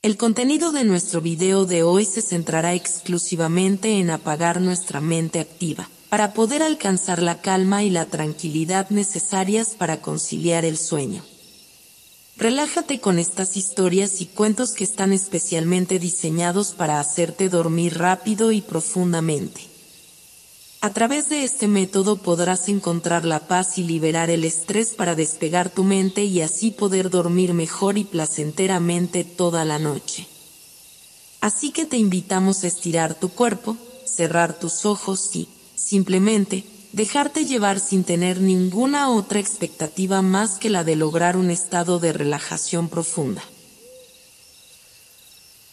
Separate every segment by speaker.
Speaker 1: El contenido de nuestro video de hoy se centrará exclusivamente en apagar nuestra mente activa, para poder alcanzar la calma y la tranquilidad necesarias para conciliar el sueño. Relájate con estas historias y cuentos que están especialmente diseñados para hacerte dormir rápido y profundamente. A través de este método podrás encontrar la paz y liberar el estrés para despegar tu mente y así poder dormir mejor y placenteramente toda la noche. Así que te invitamos a estirar tu cuerpo, cerrar tus ojos y, simplemente, dejarte llevar sin tener ninguna otra expectativa más que la de lograr un estado de relajación profunda.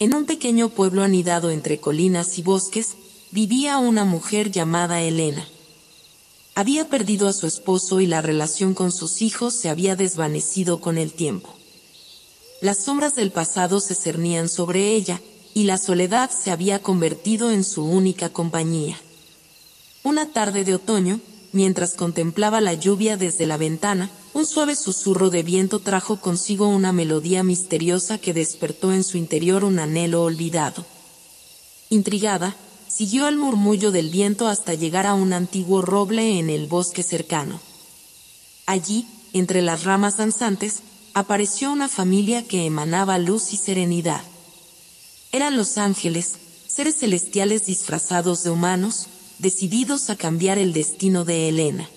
Speaker 1: En un pequeño pueblo anidado entre colinas y bosques, vivía una mujer llamada Elena. Había perdido a su esposo y la relación con sus hijos se había desvanecido con el tiempo. Las sombras del pasado se cernían sobre ella, y la soledad se había convertido en su única compañía. Una tarde de otoño, mientras contemplaba la lluvia desde la ventana, un suave susurro de viento trajo consigo una melodía misteriosa que despertó en su interior un anhelo olvidado. Intrigada, siguió el murmullo del viento hasta llegar a un antiguo roble en el bosque cercano. Allí, entre las ramas danzantes, apareció una familia que emanaba luz y serenidad. Eran los ángeles, seres celestiales disfrazados de humanos, decididos a cambiar el destino de Elena.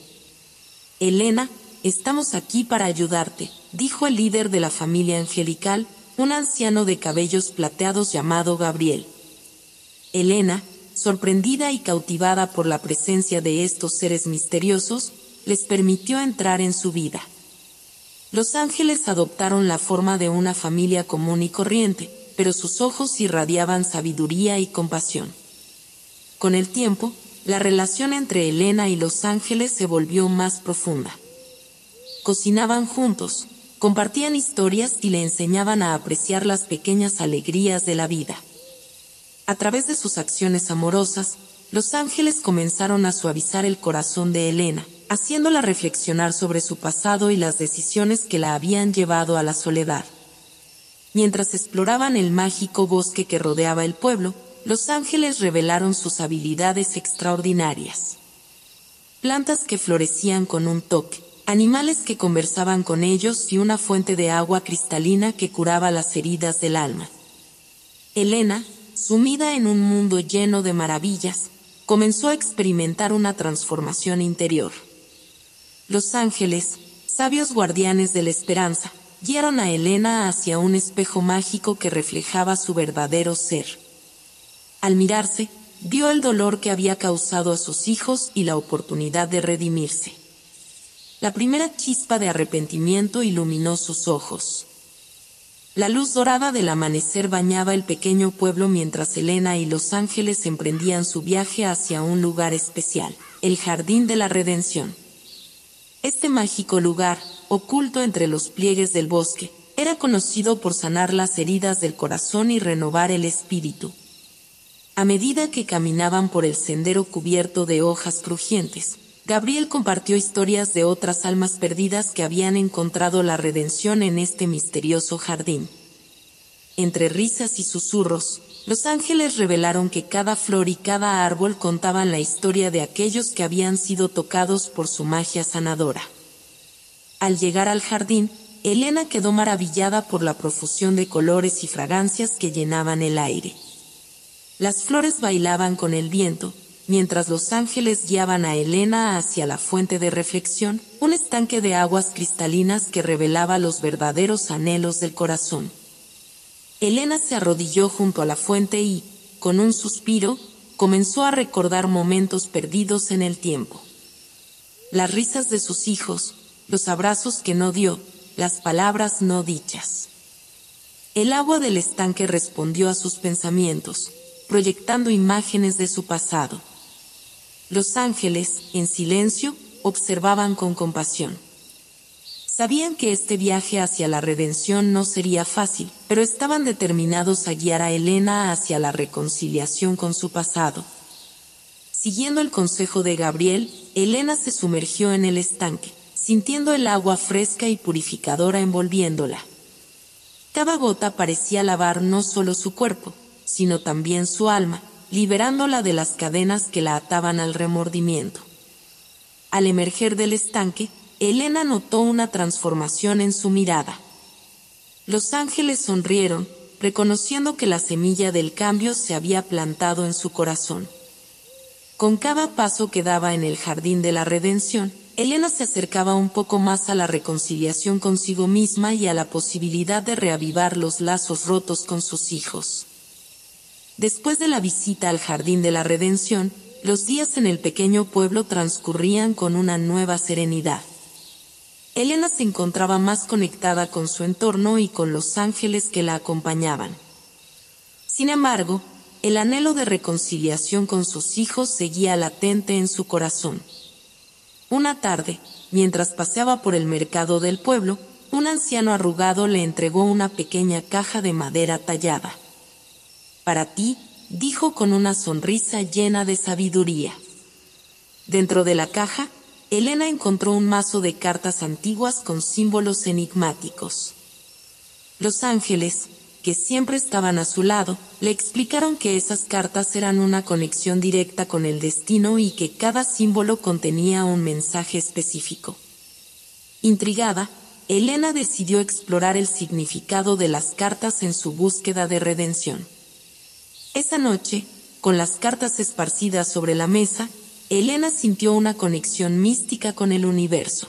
Speaker 1: «Elena, estamos aquí para ayudarte», dijo el líder de la familia angelical, un anciano de cabellos plateados llamado Gabriel. Elena, sorprendida y cautivada por la presencia de estos seres misteriosos, les permitió entrar en su vida. Los ángeles adoptaron la forma de una familia común y corriente, pero sus ojos irradiaban sabiduría y compasión. Con el tiempo, la relación entre Elena y los ángeles se volvió más profunda. Cocinaban juntos, compartían historias y le enseñaban a apreciar las pequeñas alegrías de la vida. A través de sus acciones amorosas, los ángeles comenzaron a suavizar el corazón de Elena, haciéndola reflexionar sobre su pasado y las decisiones que la habían llevado a la soledad. Mientras exploraban el mágico bosque que rodeaba el pueblo, los ángeles revelaron sus habilidades extraordinarias. Plantas que florecían con un toque, animales que conversaban con ellos y una fuente de agua cristalina que curaba las heridas del alma. Elena, sumida en un mundo lleno de maravillas, comenzó a experimentar una transformación interior. Los ángeles, sabios guardianes de la esperanza, guiaron a Elena hacia un espejo mágico que reflejaba su verdadero ser. Al mirarse, vio el dolor que había causado a sus hijos y la oportunidad de redimirse. La primera chispa de arrepentimiento iluminó sus ojos. La luz dorada del amanecer bañaba el pequeño pueblo mientras Elena y los ángeles emprendían su viaje hacia un lugar especial, el Jardín de la Redención. Este mágico lugar, oculto entre los pliegues del bosque, era conocido por sanar las heridas del corazón y renovar el espíritu. A medida que caminaban por el sendero cubierto de hojas crujientes, Gabriel compartió historias de otras almas perdidas que habían encontrado la redención en este misterioso jardín. Entre risas y susurros, los ángeles revelaron que cada flor y cada árbol contaban la historia de aquellos que habían sido tocados por su magia sanadora. Al llegar al jardín, Elena quedó maravillada por la profusión de colores y fragancias que llenaban el aire. Las flores bailaban con el viento, mientras los ángeles guiaban a Elena hacia la fuente de reflexión, un estanque de aguas cristalinas que revelaba los verdaderos anhelos del corazón. Elena se arrodilló junto a la fuente y, con un suspiro, comenzó a recordar momentos perdidos en el tiempo. Las risas de sus hijos, los abrazos que no dio, las palabras no dichas. El agua del estanque respondió a sus pensamientos, proyectando imágenes de su pasado. Los ángeles, en silencio, observaban con compasión. Sabían que este viaje hacia la redención no sería fácil, pero estaban determinados a guiar a Elena hacia la reconciliación con su pasado. Siguiendo el consejo de Gabriel, Elena se sumergió en el estanque, sintiendo el agua fresca y purificadora envolviéndola. Cada gota parecía lavar no solo su cuerpo, sino también su alma, liberándola de las cadenas que la ataban al remordimiento. Al emerger del estanque, Elena notó una transformación en su mirada. Los ángeles sonrieron, reconociendo que la semilla del cambio se había plantado en su corazón. Con cada paso que daba en el jardín de la redención, Elena se acercaba un poco más a la reconciliación consigo misma y a la posibilidad de reavivar los lazos rotos con sus hijos. Después de la visita al jardín de la redención, los días en el pequeño pueblo transcurrían con una nueva serenidad. Elena se encontraba más conectada con su entorno y con los ángeles que la acompañaban. Sin embargo, el anhelo de reconciliación con sus hijos seguía latente en su corazón. Una tarde, mientras paseaba por el mercado del pueblo, un anciano arrugado le entregó una pequeña caja de madera tallada. «Para ti», dijo con una sonrisa llena de sabiduría. Dentro de la caja, Elena encontró un mazo de cartas antiguas con símbolos enigmáticos. Los ángeles, que siempre estaban a su lado, le explicaron que esas cartas eran una conexión directa con el destino y que cada símbolo contenía un mensaje específico. Intrigada, Elena decidió explorar el significado de las cartas en su búsqueda de redención. Esa noche, con las cartas esparcidas sobre la mesa, Elena sintió una conexión mística con el universo.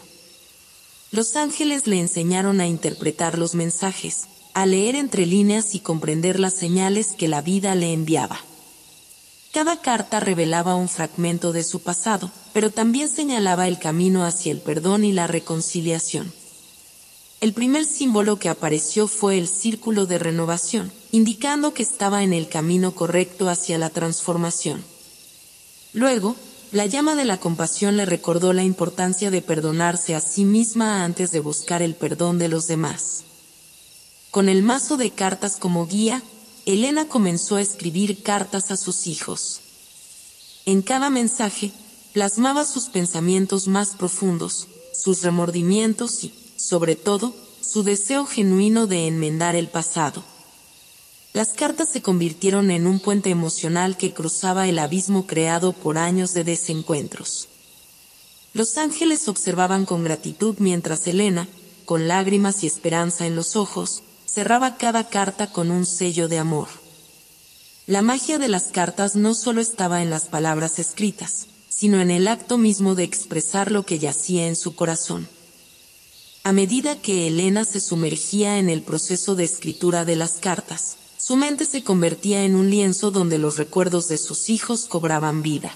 Speaker 1: Los ángeles le enseñaron a interpretar los mensajes, a leer entre líneas y comprender las señales que la vida le enviaba. Cada carta revelaba un fragmento de su pasado, pero también señalaba el camino hacia el perdón y la reconciliación. El primer símbolo que apareció fue el círculo de renovación, indicando que estaba en el camino correcto hacia la transformación. Luego, la llama de la compasión le recordó la importancia de perdonarse a sí misma antes de buscar el perdón de los demás. Con el mazo de cartas como guía, Elena comenzó a escribir cartas a sus hijos. En cada mensaje, plasmaba sus pensamientos más profundos, sus remordimientos y, sobre todo, su deseo genuino de enmendar el pasado. Las cartas se convirtieron en un puente emocional que cruzaba el abismo creado por años de desencuentros. Los ángeles observaban con gratitud mientras Elena, con lágrimas y esperanza en los ojos, cerraba cada carta con un sello de amor. La magia de las cartas no solo estaba en las palabras escritas, sino en el acto mismo de expresar lo que yacía en su corazón. A medida que Elena se sumergía en el proceso de escritura de las cartas, su mente se convertía en un lienzo donde los recuerdos de sus hijos cobraban vida.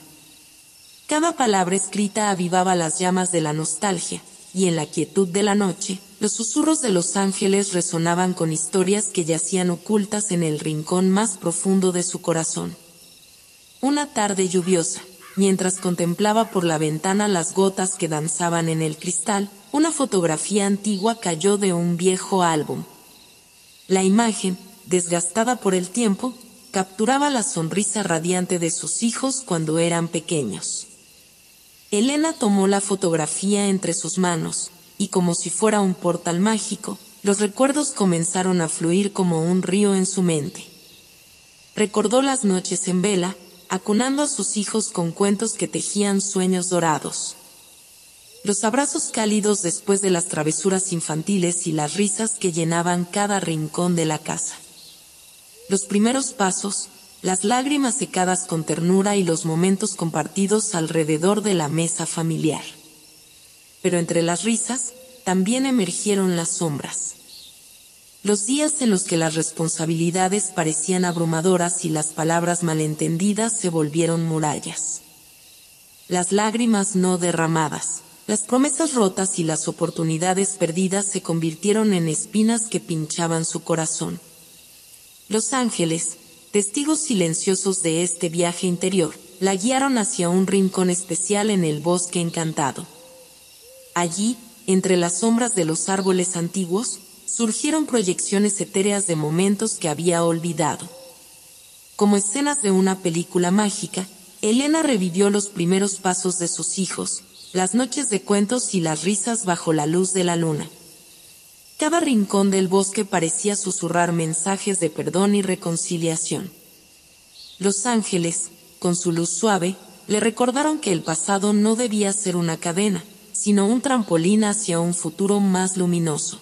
Speaker 1: Cada palabra escrita avivaba las llamas de la nostalgia, y en la quietud de la noche, los susurros de los ángeles resonaban con historias que yacían ocultas en el rincón más profundo de su corazón. Una tarde lluviosa, mientras contemplaba por la ventana las gotas que danzaban en el cristal, una fotografía antigua cayó de un viejo álbum. La imagen, desgastada por el tiempo, capturaba la sonrisa radiante de sus hijos cuando eran pequeños. Elena tomó la fotografía entre sus manos, y como si fuera un portal mágico, los recuerdos comenzaron a fluir como un río en su mente. Recordó las noches en vela, acunando a sus hijos con cuentos que tejían sueños dorados. Los abrazos cálidos después de las travesuras infantiles y las risas que llenaban cada rincón de la casa. Los primeros pasos, las lágrimas secadas con ternura y los momentos compartidos alrededor de la mesa familiar. Pero entre las risas, también emergieron las sombras. Los días en los que las responsabilidades parecían abrumadoras y las palabras malentendidas se volvieron murallas. Las lágrimas no derramadas, las promesas rotas y las oportunidades perdidas se convirtieron en espinas que pinchaban su corazón. Los ángeles, testigos silenciosos de este viaje interior, la guiaron hacia un rincón especial en el bosque encantado. Allí, entre las sombras de los árboles antiguos, surgieron proyecciones etéreas de momentos que había olvidado. Como escenas de una película mágica, Elena revivió los primeros pasos de sus hijos, las noches de cuentos y las risas bajo la luz de la luna. Cada rincón del bosque parecía susurrar mensajes de perdón y reconciliación. Los ángeles, con su luz suave, le recordaron que el pasado no debía ser una cadena, sino un trampolín hacia un futuro más luminoso.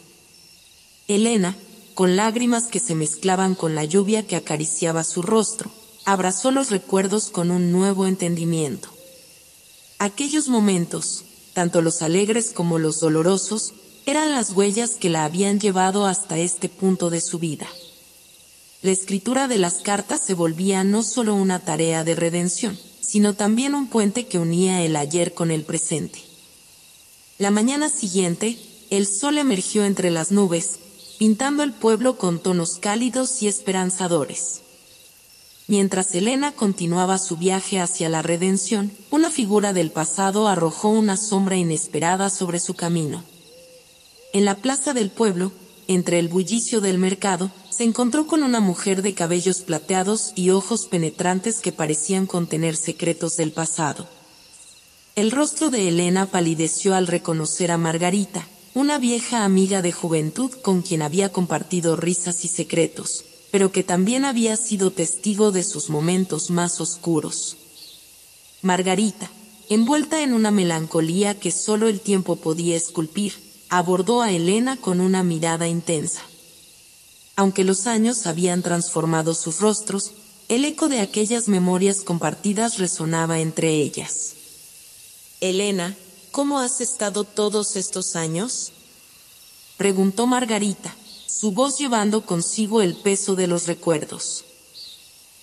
Speaker 1: Elena, con lágrimas que se mezclaban con la lluvia que acariciaba su rostro, abrazó los recuerdos con un nuevo entendimiento. Aquellos momentos, tanto los alegres como los dolorosos, eran las huellas que la habían llevado hasta este punto de su vida. La escritura de las cartas se volvía no solo una tarea de redención, sino también un puente que unía el ayer con el presente. La mañana siguiente, el sol emergió entre las nubes, pintando el pueblo con tonos cálidos y esperanzadores. Mientras Elena continuaba su viaje hacia la redención, una figura del pasado arrojó una sombra inesperada sobre su camino. En la plaza del pueblo, entre el bullicio del mercado, se encontró con una mujer de cabellos plateados y ojos penetrantes que parecían contener secretos del pasado. El rostro de Elena palideció al reconocer a Margarita, una vieja amiga de juventud con quien había compartido risas y secretos, pero que también había sido testigo de sus momentos más oscuros. Margarita, envuelta en una melancolía que solo el tiempo podía esculpir, abordó a Elena con una mirada intensa. Aunque los años habían transformado sus rostros, el eco de aquellas memorias compartidas resonaba entre ellas. «Elena, ¿cómo has estado todos estos años?», preguntó Margarita, su voz llevando consigo el peso de los recuerdos.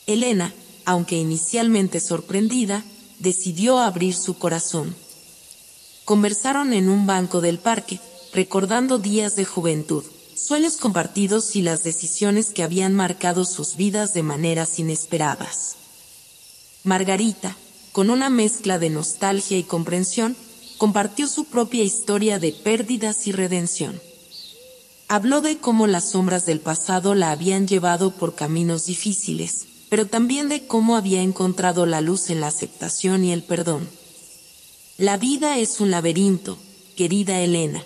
Speaker 1: Elena, aunque inicialmente sorprendida, decidió abrir su corazón. Conversaron en un banco del parque, recordando días de juventud, sueños compartidos y las decisiones que habían marcado sus vidas de maneras inesperadas. Margarita, con una mezcla de nostalgia y comprensión, compartió su propia historia de pérdidas y redención. Habló de cómo las sombras del pasado la habían llevado por caminos difíciles, pero también de cómo había encontrado la luz en la aceptación y el perdón. La vida es un laberinto, querida Elena.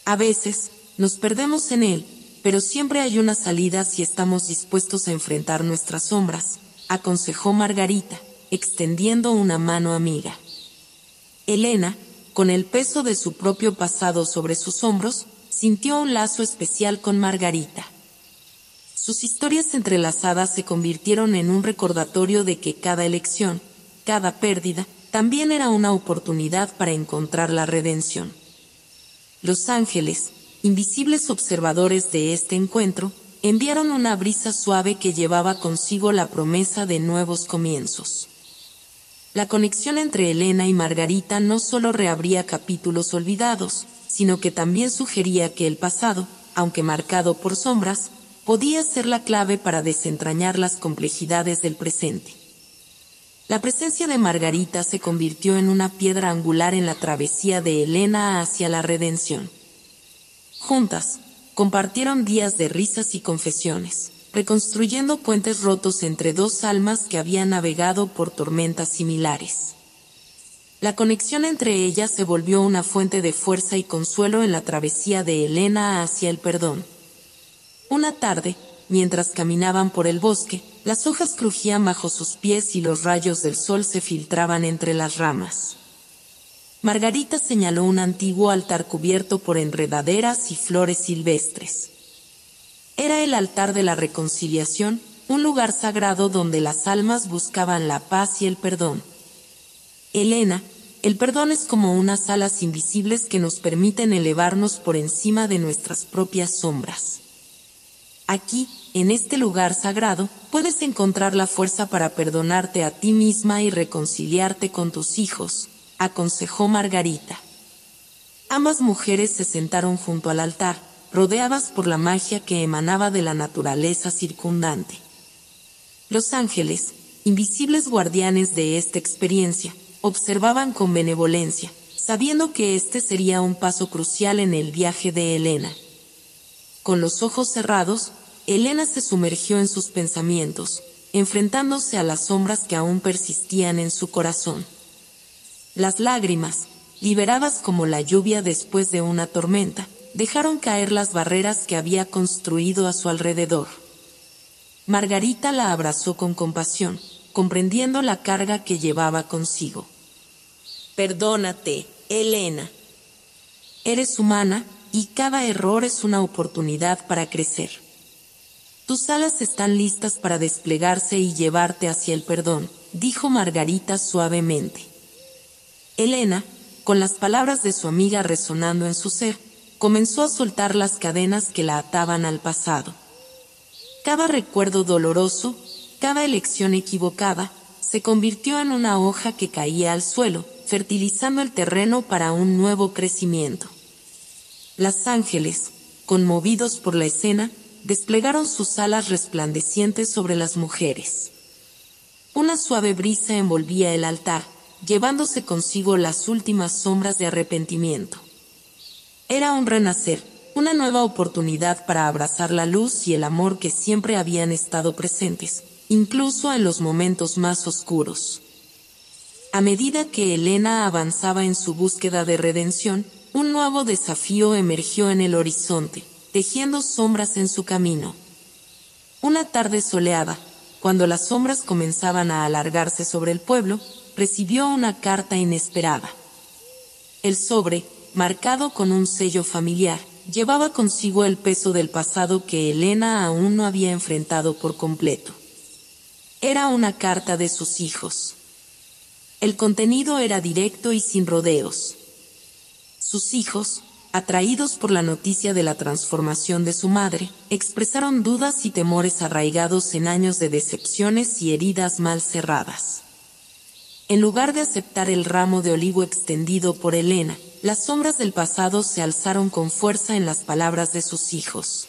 Speaker 1: A veces, nos perdemos en él, pero siempre hay una salida si estamos dispuestos a enfrentar nuestras sombras, aconsejó Margarita, extendiendo una mano amiga. Elena, con el peso de su propio pasado sobre sus hombros, sintió un lazo especial con Margarita. Sus historias entrelazadas se convirtieron en un recordatorio de que cada elección, cada pérdida, también era una oportunidad para encontrar la redención. Los ángeles, invisibles observadores de este encuentro, enviaron una brisa suave que llevaba consigo la promesa de nuevos comienzos. La conexión entre Elena y Margarita no solo reabría capítulos olvidados, sino que también sugería que el pasado, aunque marcado por sombras, podía ser la clave para desentrañar las complejidades del presente. La presencia de Margarita se convirtió en una piedra angular en la travesía de Elena hacia la redención. Juntas, compartieron días de risas y confesiones, reconstruyendo puentes rotos entre dos almas que habían navegado por tormentas similares. La conexión entre ellas se volvió una fuente de fuerza y consuelo en la travesía de Elena hacia el perdón. Una tarde, mientras caminaban por el bosque, las hojas crujían bajo sus pies y los rayos del sol se filtraban entre las ramas. Margarita señaló un antiguo altar cubierto por enredaderas y flores silvestres. Era el altar de la reconciliación, un lugar sagrado donde las almas buscaban la paz y el perdón. Elena, el perdón es como unas alas invisibles que nos permiten elevarnos por encima de nuestras propias sombras. Aquí, en este lugar sagrado, puedes encontrar la fuerza para perdonarte a ti misma y reconciliarte con tus hijos, aconsejó Margarita. Ambas mujeres se sentaron junto al altar, rodeadas por la magia que emanaba de la naturaleza circundante. Los ángeles, invisibles guardianes de esta experiencia, observaban con benevolencia, sabiendo que este sería un paso crucial en el viaje de Elena. Con los ojos cerrados, Elena se sumergió en sus pensamientos, enfrentándose a las sombras que aún persistían en su corazón. Las lágrimas, liberadas como la lluvia después de una tormenta, dejaron caer las barreras que había construido a su alrededor. Margarita la abrazó con compasión, comprendiendo la carga que llevaba consigo. Perdónate, Elena. Eres humana, y cada error es una oportunidad para crecer. Tus alas están listas para desplegarse y llevarte hacia el perdón, dijo Margarita suavemente. Elena, con las palabras de su amiga resonando en su ser, comenzó a soltar las cadenas que la ataban al pasado. Cada recuerdo doloroso, cada elección equivocada, se convirtió en una hoja que caía al suelo, fertilizando el terreno para un nuevo crecimiento. Los ángeles, conmovidos por la escena, desplegaron sus alas resplandecientes sobre las mujeres. Una suave brisa envolvía el altar, llevándose consigo las últimas sombras de arrepentimiento. Era un renacer, una nueva oportunidad para abrazar la luz y el amor que siempre habían estado presentes, incluso en los momentos más oscuros. A medida que Elena avanzaba en su búsqueda de redención, un nuevo desafío emergió en el horizonte, tejiendo sombras en su camino. Una tarde soleada, cuando las sombras comenzaban a alargarse sobre el pueblo, recibió una carta inesperada. El sobre, marcado con un sello familiar, llevaba consigo el peso del pasado que Elena aún no había enfrentado por completo. Era una carta de sus hijos. El contenido era directo y sin rodeos. Sus hijos, atraídos por la noticia de la transformación de su madre, expresaron dudas y temores arraigados en años de decepciones y heridas mal cerradas. En lugar de aceptar el ramo de olivo extendido por Elena, las sombras del pasado se alzaron con fuerza en las palabras de sus hijos.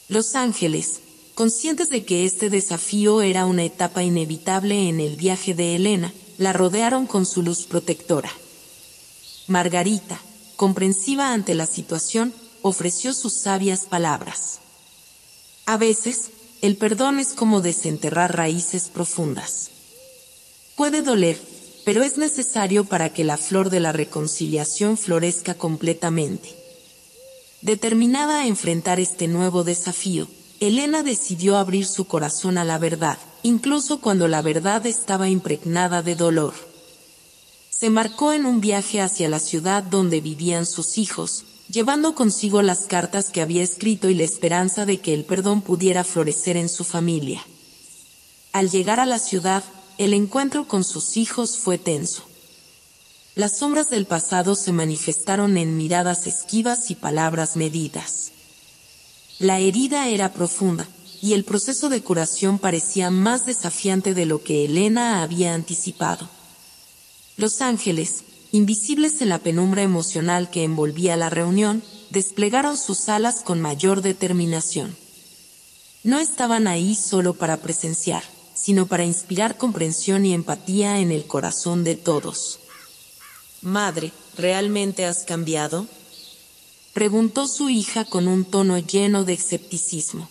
Speaker 1: Los ángeles, conscientes de que este desafío era una etapa inevitable en el viaje de Elena, la rodearon con su luz protectora. Margarita, comprensiva ante la situación, ofreció sus sabias palabras. A veces, el perdón es como desenterrar raíces profundas. Puede doler, pero es necesario para que la flor de la reconciliación florezca completamente. Determinada a enfrentar este nuevo desafío, Elena decidió abrir su corazón a la verdad, incluso cuando la verdad estaba impregnada de dolor. Se embarcó en un viaje hacia la ciudad donde vivían sus hijos, llevando consigo las cartas que había escrito y la esperanza de que el perdón pudiera florecer en su familia. Al llegar a la ciudad, el encuentro con sus hijos fue tenso. Las sombras del pasado se manifestaron en miradas esquivas y palabras medidas. La herida era profunda, y el proceso de curación parecía más desafiante de lo que Elena había anticipado. Los ángeles, invisibles en la penumbra emocional que envolvía la reunión, desplegaron sus alas con mayor determinación. No estaban ahí solo para presenciar, sino para inspirar comprensión y empatía en el corazón de todos. «Madre, ¿realmente has cambiado?», preguntó su hija con un tono lleno de escepticismo.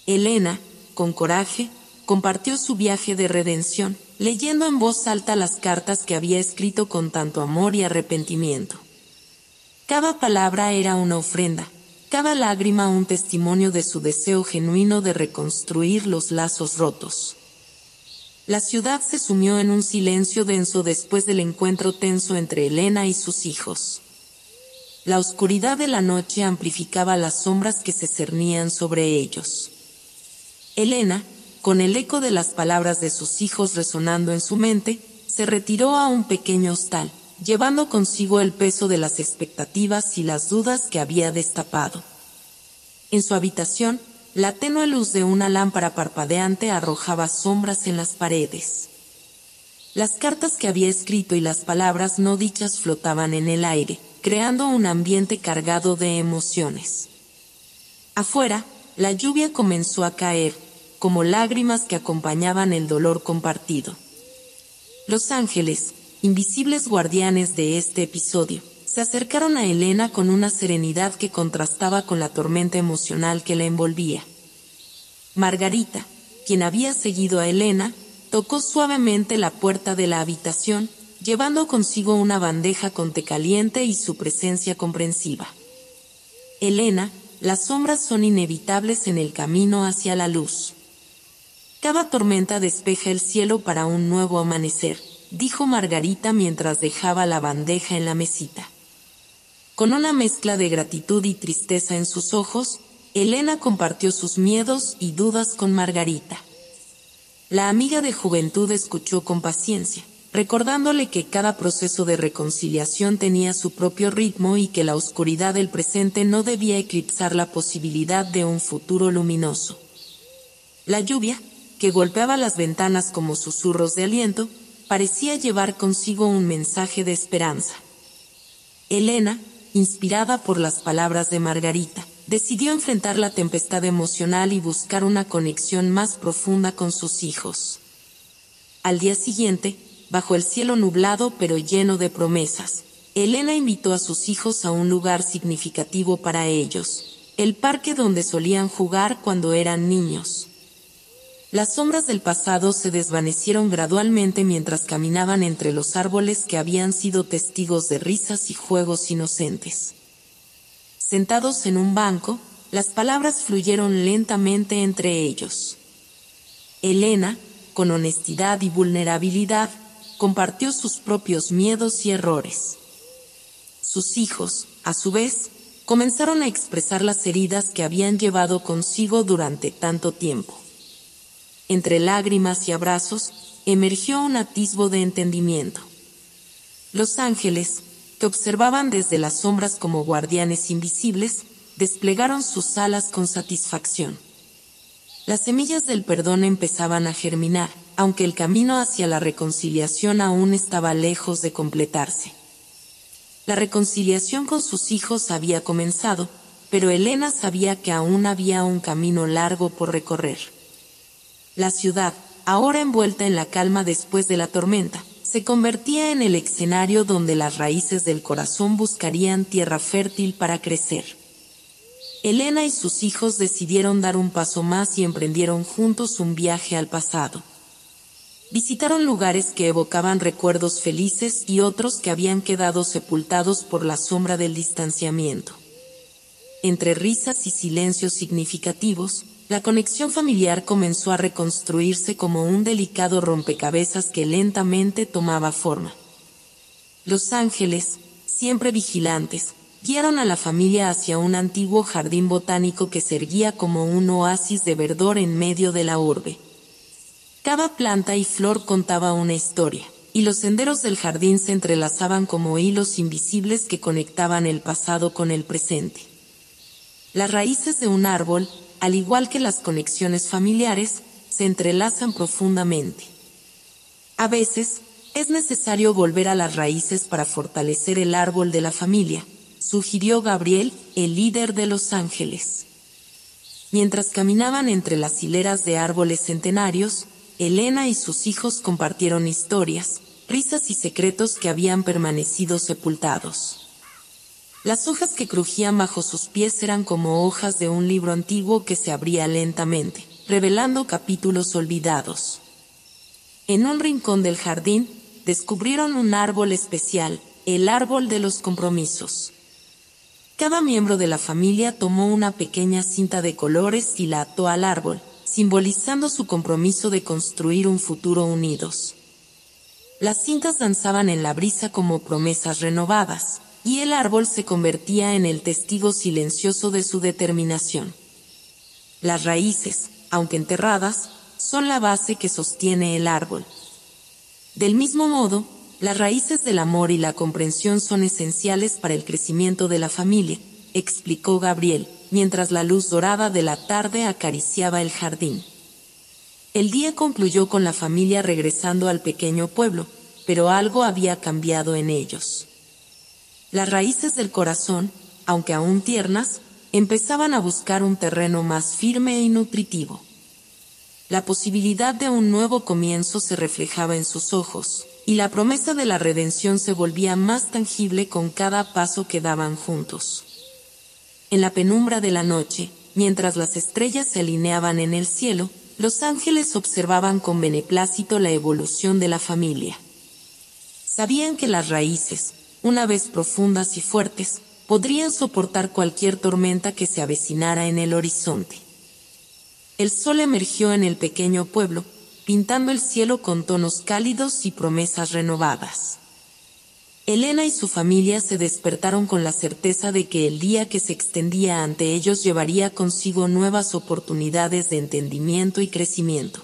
Speaker 1: Elena, con coraje, compartió su viaje de redención, leyendo en voz alta las cartas que había escrito con tanto amor y arrepentimiento. Cada palabra era una ofrenda, cada lágrima un testimonio de su deseo genuino de reconstruir los lazos rotos. La ciudad se sumió en un silencio denso después del encuentro tenso entre Elena y sus hijos. La oscuridad de la noche amplificaba las sombras que se cernían sobre ellos. Elena, con el eco de las palabras de sus hijos resonando en su mente, se retiró a un pequeño hostal, llevando consigo el peso de las expectativas y las dudas que había destapado. En su habitación, la tenue luz de una lámpara parpadeante arrojaba sombras en las paredes. Las cartas que había escrito y las palabras no dichas flotaban en el aire, creando un ambiente cargado de emociones. Afuera, la lluvia comenzó a caer, como lágrimas que acompañaban el dolor compartido. Los ángeles, invisibles guardianes de este episodio, se acercaron a Elena con una serenidad que contrastaba con la tormenta emocional que la envolvía. Margarita, quien había seguido a Elena, tocó suavemente la puerta de la habitación, llevando consigo una bandeja con té caliente y su presencia comprensiva. Elena, las sombras son inevitables en el camino hacia la luz. Cada tormenta despeja el cielo para un nuevo amanecer, dijo Margarita mientras dejaba la bandeja en la mesita. Con una mezcla de gratitud y tristeza en sus ojos, Elena compartió sus miedos y dudas con Margarita. La amiga de juventud escuchó con paciencia, recordándole que cada proceso de reconciliación tenía su propio ritmo y que la oscuridad del presente no debía eclipsar la posibilidad de un futuro luminoso. La lluvia, que golpeaba las ventanas como susurros de aliento, parecía llevar consigo un mensaje de esperanza. Elena, inspirada por las palabras de Margarita, decidió enfrentar la tempestad emocional y buscar una conexión más profunda con sus hijos. Al día siguiente, bajo el cielo nublado pero lleno de promesas, Elena invitó a sus hijos a un lugar significativo para ellos, el parque donde solían jugar cuando eran niños. Las sombras del pasado se desvanecieron gradualmente mientras caminaban entre los árboles que habían sido testigos de risas y juegos inocentes. Sentados en un banco, las palabras fluyeron lentamente entre ellos. Elena, con honestidad y vulnerabilidad, compartió sus propios miedos y errores. Sus hijos, a su vez, comenzaron a expresar las heridas que habían llevado consigo durante tanto tiempo. Entre lágrimas y abrazos, emergió un atisbo de entendimiento. Los ángeles, que observaban desde las sombras como guardianes invisibles, desplegaron sus alas con satisfacción. Las semillas del perdón empezaban a germinar, aunque el camino hacia la reconciliación aún estaba lejos de completarse. La reconciliación con sus hijos había comenzado, pero Elena sabía que aún había un camino largo por recorrer. La ciudad, ahora envuelta en la calma después de la tormenta, se convertía en el escenario donde las raíces del corazón buscarían tierra fértil para crecer. Elena y sus hijos decidieron dar un paso más y emprendieron juntos un viaje al pasado. Visitaron lugares que evocaban recuerdos felices y otros que habían quedado sepultados por la sombra del distanciamiento. Entre risas y silencios significativos, la conexión familiar comenzó a reconstruirse como un delicado rompecabezas que lentamente tomaba forma. Los ángeles, siempre vigilantes, guiaron a la familia hacia un antiguo jardín botánico que se erguía como un oasis de verdor en medio de la urbe. Cada planta y flor contaba una historia, y los senderos del jardín se entrelazaban como hilos invisibles que conectaban el pasado con el presente. Las raíces de un árbol, al igual que las conexiones familiares, se entrelazan profundamente. A veces, es necesario volver a las raíces para fortalecer el árbol de la familia, sugirió Gabriel, el líder de los ángeles. Mientras caminaban entre las hileras de árboles centenarios, Elena y sus hijos compartieron historias, risas y secretos que habían permanecido sepultados. Las hojas que crujían bajo sus pies eran como hojas de un libro antiguo que se abría lentamente, revelando capítulos olvidados. En un rincón del jardín, descubrieron un árbol especial, el árbol de los compromisos. Cada miembro de la familia tomó una pequeña cinta de colores y la ató al árbol, simbolizando su compromiso de construir un futuro unidos. Las cintas danzaban en la brisa como promesas renovadas, y el árbol se convertía en el testigo silencioso de su determinación. Las raíces, aunque enterradas, son la base que sostiene el árbol. Del mismo modo, las raíces del amor y la comprensión son esenciales para el crecimiento de la familia, explicó Gabriel, mientras la luz dorada de la tarde acariciaba el jardín. El día concluyó con la familia regresando al pequeño pueblo, pero algo había cambiado en ellos. Las raíces del corazón, aunque aún tiernas, empezaban a buscar un terreno más firme y nutritivo. La posibilidad de un nuevo comienzo se reflejaba en sus ojos, y la promesa de la redención se volvía más tangible con cada paso que daban juntos. En la penumbra de la noche, mientras las estrellas se alineaban en el cielo, los ángeles observaban con beneplácito la evolución de la familia. Sabían que las raíces, una vez profundas y fuertes, podrían soportar cualquier tormenta que se avecinara en el horizonte. El sol emergió en el pequeño pueblo, pintando el cielo con tonos cálidos y promesas renovadas. Elena y su familia se despertaron con la certeza de que el día que se extendía ante ellos llevaría consigo nuevas oportunidades de entendimiento y crecimiento.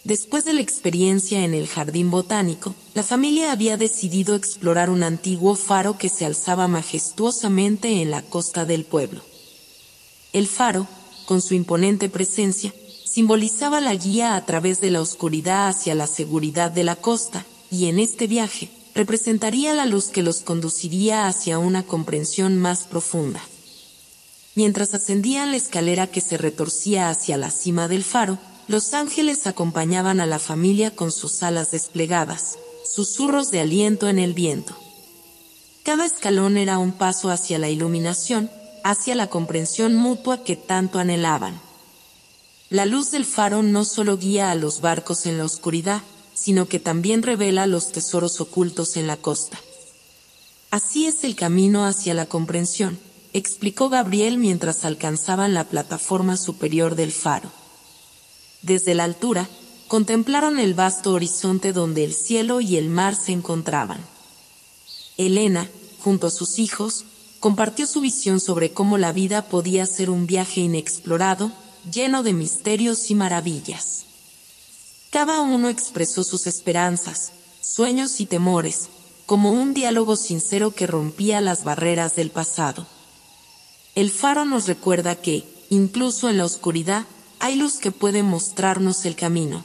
Speaker 1: Después de la experiencia en el jardín botánico, la familia había decidido explorar un antiguo faro que se alzaba majestuosamente en la costa del pueblo. El faro, con su imponente presencia, simbolizaba la guía a través de la oscuridad hacia la seguridad de la costa, y en este viaje, representaría la luz que los conduciría hacia una comprensión más profunda. Mientras ascendían la escalera que se retorcía hacia la cima del faro, los ángeles acompañaban a la familia con sus alas desplegadas, susurros de aliento en el viento. Cada escalón era un paso hacia la iluminación, hacia la comprensión mutua que tanto anhelaban. La luz del faro no solo guía a los barcos en la oscuridad, sino que también revela los tesoros ocultos en la costa. Así es el camino hacia la comprensión, explicó Gabriel mientras alcanzaban la plataforma superior del faro. Desde la altura, contemplaron el vasto horizonte donde el cielo y el mar se encontraban. Elena, junto a sus hijos, compartió su visión sobre cómo la vida podía ser un viaje inexplorado, lleno de misterios y maravillas. Cada uno expresó sus esperanzas, sueños y temores, como un diálogo sincero que rompía las barreras del pasado. El faro nos recuerda que, incluso en la oscuridad, hay luz que puede mostrarnos el camino.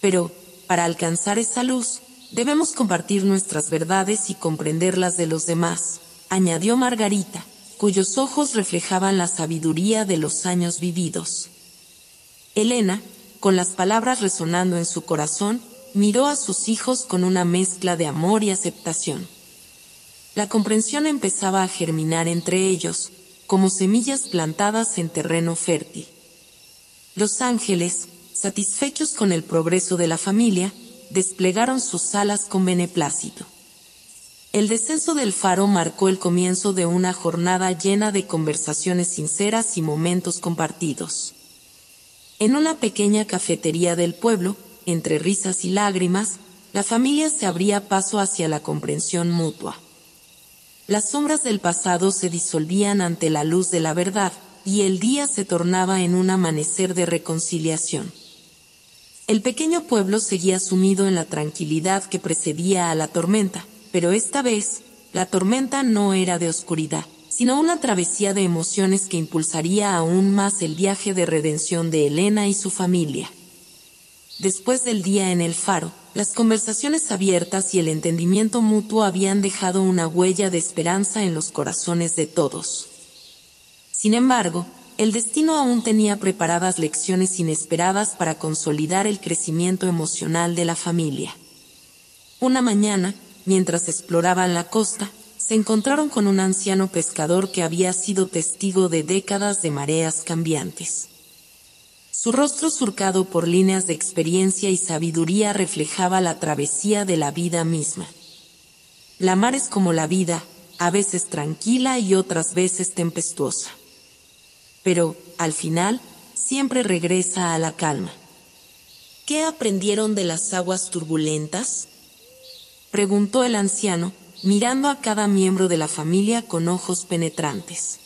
Speaker 1: Pero, para alcanzar esa luz, debemos compartir nuestras verdades y comprenderlas de los demás, añadió Margarita, cuyos ojos reflejaban la sabiduría de los años vividos. Elena, con las palabras resonando en su corazón, miró a sus hijos con una mezcla de amor y aceptación. La comprensión empezaba a germinar entre ellos, como semillas plantadas en terreno fértil. Los ángeles, satisfechos con el progreso de la familia, desplegaron sus alas con beneplácito. El descenso del faro marcó el comienzo de una jornada llena de conversaciones sinceras y momentos compartidos. En una pequeña cafetería del pueblo, entre risas y lágrimas, la familia se abría paso hacia la comprensión mutua. Las sombras del pasado se disolvían ante la luz de la verdad, y el día se tornaba en un amanecer de reconciliación. El pequeño pueblo seguía sumido en la tranquilidad que precedía a la tormenta, pero esta vez, la tormenta no era de oscuridad, sino una travesía de emociones que impulsaría aún más el viaje de redención de Elena y su familia. Después del día en el faro, las conversaciones abiertas y el entendimiento mutuo habían dejado una huella de esperanza en los corazones de todos. Sin embargo, el destino aún tenía preparadas lecciones inesperadas para consolidar el crecimiento emocional de la familia. Una mañana, mientras exploraban la costa, se encontraron con un anciano pescador que había sido testigo de décadas de mareas cambiantes. Su rostro surcado por líneas de experiencia y sabiduría reflejaba la travesía de la vida misma. La mar es como la vida, a veces tranquila y otras veces tempestuosa. Pero, al final, siempre regresa a la calma. ¿Qué aprendieron de las aguas turbulentas?, preguntó el anciano, mirando a cada miembro de la familia con ojos penetrantes.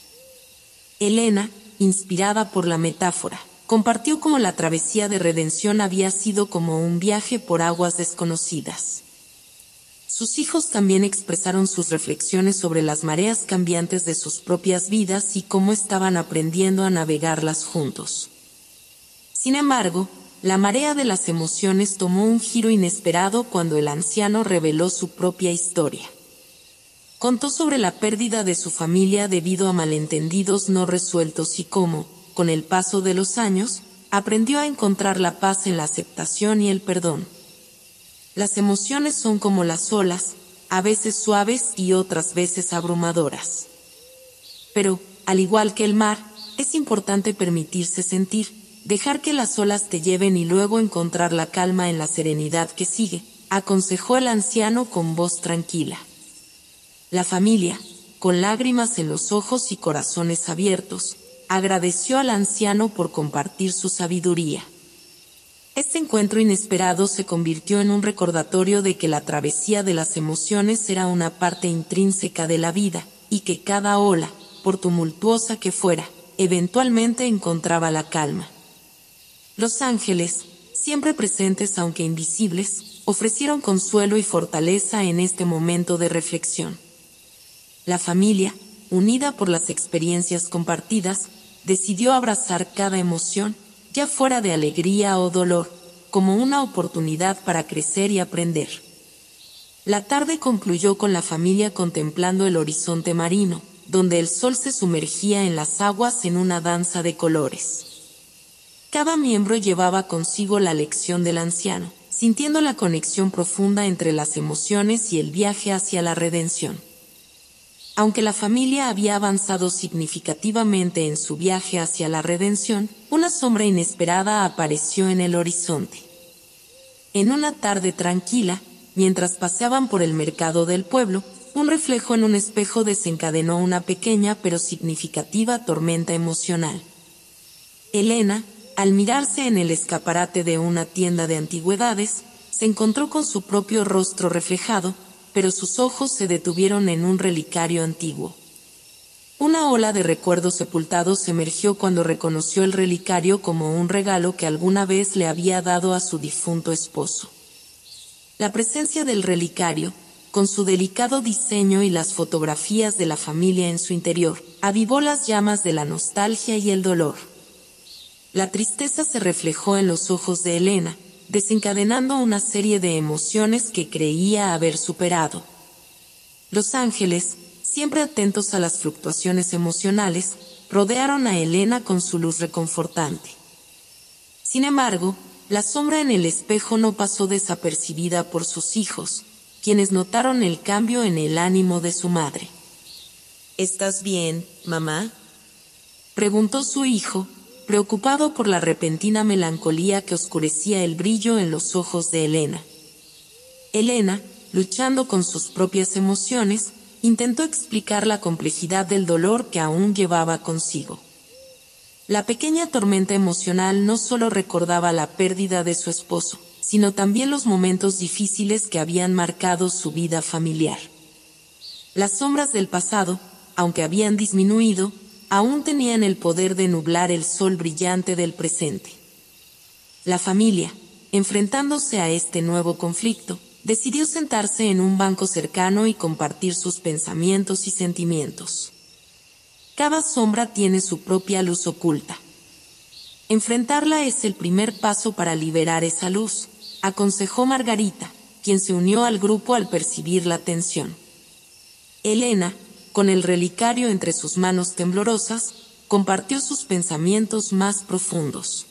Speaker 1: Elena, inspirada por la metáfora, compartió cómo la travesía de redención había sido como un viaje por aguas desconocidas. Sus hijos también expresaron sus reflexiones sobre las mareas cambiantes de sus propias vidas y cómo estaban aprendiendo a navegarlas juntos. Sin embargo, la marea de las emociones tomó un giro inesperado cuando el anciano reveló su propia historia. Contó sobre la pérdida de su familia debido a malentendidos no resueltos y cómo, con el paso de los años, aprendió a encontrar la paz en la aceptación y el perdón. Las emociones son como las olas, a veces suaves y otras veces abrumadoras. Pero, al igual que el mar, es importante permitirse sentir, dejar que las olas te lleven y luego encontrar la calma en la serenidad que sigue, aconsejó el anciano con voz tranquila. La familia, con lágrimas en los ojos y corazones abiertos, agradeció al anciano por compartir su sabiduría. Este encuentro inesperado se convirtió en un recordatorio de que la travesía de las emociones era una parte intrínseca de la vida, y que cada ola, por tumultuosa que fuera, eventualmente encontraba la calma. Los ángeles, siempre presentes aunque invisibles, ofrecieron consuelo y fortaleza en este momento de reflexión. La familia, unida por las experiencias compartidas, decidió abrazar cada emoción, ya fuera de alegría o dolor, como una oportunidad para crecer y aprender. La tarde concluyó con la familia contemplando el horizonte marino, donde el sol se sumergía en las aguas en una danza de colores. Cada miembro llevaba consigo la lección del anciano, sintiendo la conexión profunda entre las emociones y el viaje hacia la redención. Aunque la familia había avanzado significativamente en su viaje hacia la redención, una sombra inesperada apareció en el horizonte. En una tarde tranquila, mientras paseaban por el mercado del pueblo, un reflejo en un espejo desencadenó una pequeña pero significativa tormenta emocional. Elena, al mirarse en el escaparate de una tienda de antigüedades, se encontró con su propio rostro reflejado, pero sus ojos se detuvieron en un relicario antiguo. Una ola de recuerdos sepultados emergió cuando reconoció el relicario como un regalo que alguna vez le había dado a su difunto esposo. La presencia del relicario, con su delicado diseño y las fotografías de la familia en su interior, avivó las llamas de la nostalgia y el dolor. La tristeza se reflejó en los ojos de Elena, desencadenando una serie de emociones que creía haber superado. Los ángeles, siempre atentos a las fluctuaciones emocionales, rodearon a Elena con su luz reconfortante. Sin embargo, la sombra en el espejo no pasó desapercibida por sus hijos, quienes notaron el cambio en el ánimo de su madre. ¿Estás bien, mamá?, preguntó su hijo, preocupado por la repentina melancolía que oscurecía el brillo en los ojos de Elena. Elena, luchando con sus propias emociones, intentó explicar la complejidad del dolor que aún llevaba consigo. La pequeña tormenta emocional no solo recordaba la pérdida de su esposo, sino también los momentos difíciles que habían marcado su vida familiar. Las sombras del pasado, aunque habían disminuido, aún tenían el poder de nublar el sol brillante del presente. La familia, enfrentándose a este nuevo conflicto, decidió sentarse en un banco cercano y compartir sus pensamientos y sentimientos. Cada sombra tiene su propia luz oculta. Enfrentarla es el primer paso para liberar esa luz, aconsejó Margarita, quien se unió al grupo al percibir la tensión. Elena, con el relicario entre sus manos temblorosas, compartió sus pensamientos más profundos.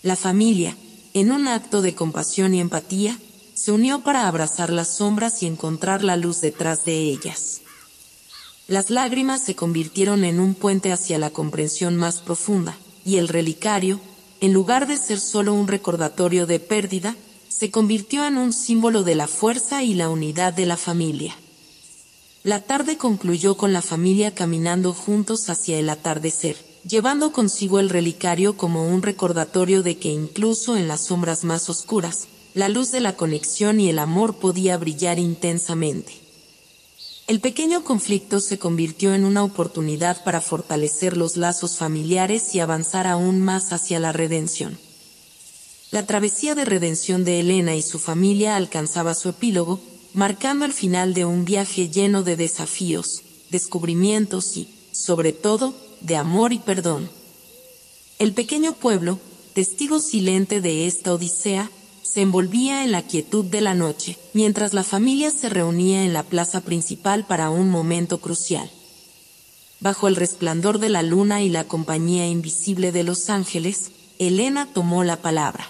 Speaker 1: La familia, en un acto de compasión y empatía, se unió para abrazar las sombras y encontrar la luz detrás de ellas. Las lágrimas se convirtieron en un puente hacia la comprensión más profunda, y el relicario, en lugar de ser solo un recordatorio de pérdida, se convirtió en un símbolo de la fuerza y la unidad de la familia. La tarde concluyó con la familia caminando juntos hacia el atardecer, llevando consigo el relicario como un recordatorio de que incluso en las sombras más oscuras, la luz de la conexión y el amor podía brillar intensamente. El pequeño conflicto se convirtió en una oportunidad para fortalecer los lazos familiares y avanzar aún más hacia la redención. La travesía de redención de Elena y su familia alcanzaba su epílogo, marcando el final de un viaje lleno de desafíos, descubrimientos y, sobre todo, de amor y perdón. El pequeño pueblo, testigo silente de esta odisea, se envolvía en la quietud de la noche, mientras la familia se reunía en la plaza principal para un momento crucial. Bajo el resplandor de la luna y la compañía invisible de los ángeles, Elena tomó la palabra.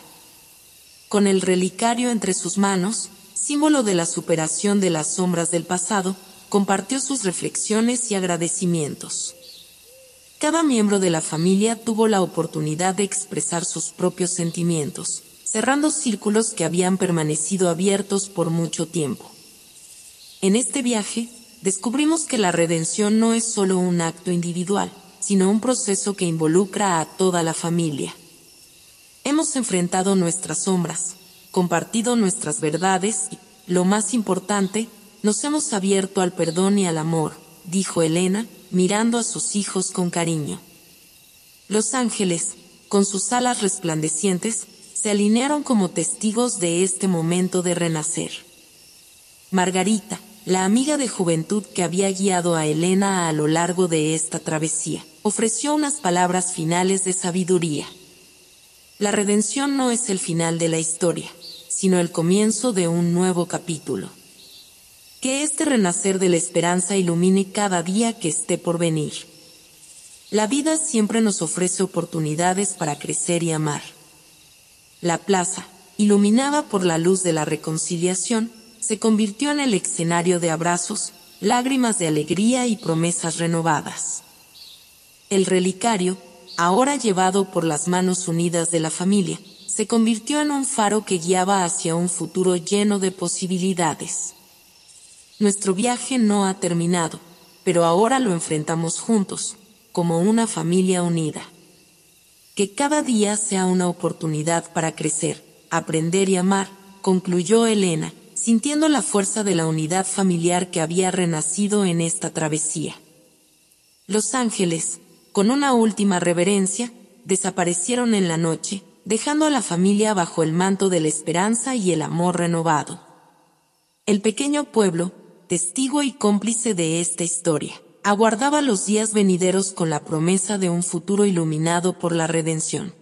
Speaker 1: Con el relicario entre sus manos, símbolo de la superación de las sombras del pasado, compartió sus reflexiones y agradecimientos. Cada miembro de la familia tuvo la oportunidad de expresar sus propios sentimientos, cerrando círculos que habían permanecido abiertos por mucho tiempo. En este viaje, descubrimos que la redención no es solo un acto individual, sino un proceso que involucra a toda la familia. Hemos enfrentado nuestras sombras, compartido nuestras verdades y, lo más importante, nos hemos abierto al perdón y al amor, dijo Elena, mirando a sus hijos con cariño. Los ángeles, con sus alas resplandecientes, se alinearon como testigos de este momento de renacer. Margarita, la amiga de juventud que había guiado a Elena a lo largo de esta travesía, ofreció unas palabras finales de sabiduría. La redención no es el final de la historia, sino el comienzo de un nuevo capítulo. Que este renacer de la esperanza ilumine cada día que esté por venir. La vida siempre nos ofrece oportunidades para crecer y amar. La plaza, iluminada por la luz de la reconciliación, se convirtió en el escenario de abrazos, lágrimas de alegría y promesas renovadas. El relicario, ahora llevado por las manos unidas de la familia, se convirtió en un faro que guiaba hacia un futuro lleno de posibilidades. Nuestro viaje no ha terminado, pero ahora lo enfrentamos juntos, como una familia unida. Que cada día sea una oportunidad para crecer, aprender y amar, concluyó Elena, sintiendo la fuerza de la unidad familiar que había renacido en esta travesía. Los ángeles, con una última reverencia, desaparecieron en la noche, dejando a la familia bajo el manto de la esperanza y el amor renovado. El pequeño pueblo, testigo y cómplice de esta historia, aguardaba los días venideros con la promesa de un futuro iluminado por la redención.